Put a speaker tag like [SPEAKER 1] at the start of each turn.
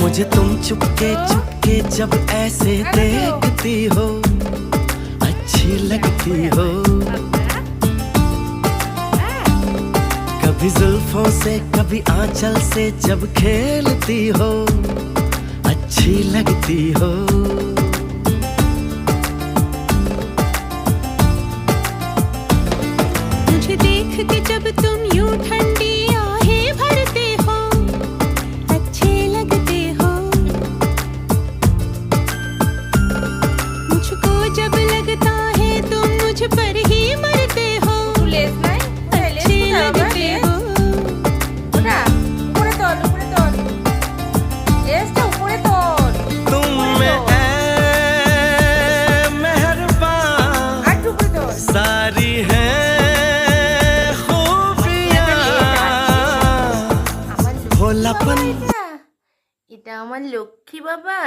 [SPEAKER 1] मुझे तुम चुपके चुपके जब ऐसे देखती हो, अच्छी लगती हो। कभी जुल्फों से कभी आंचल से जब खेलती हो, अच्छी लगती हो।
[SPEAKER 2] मुझे देख के जब तुम यूं ठंडी आहें भरते हो, अच्छे लगते हो। मुझको जब लगता है तुम मुझ पर ही मरते हो, अच्छे लगते हो।
[SPEAKER 1] तुम में ऐ मेहरबान सारी है खूबियां, भोलापन।
[SPEAKER 3] এটা আমার লক্ষ্মী বাবা।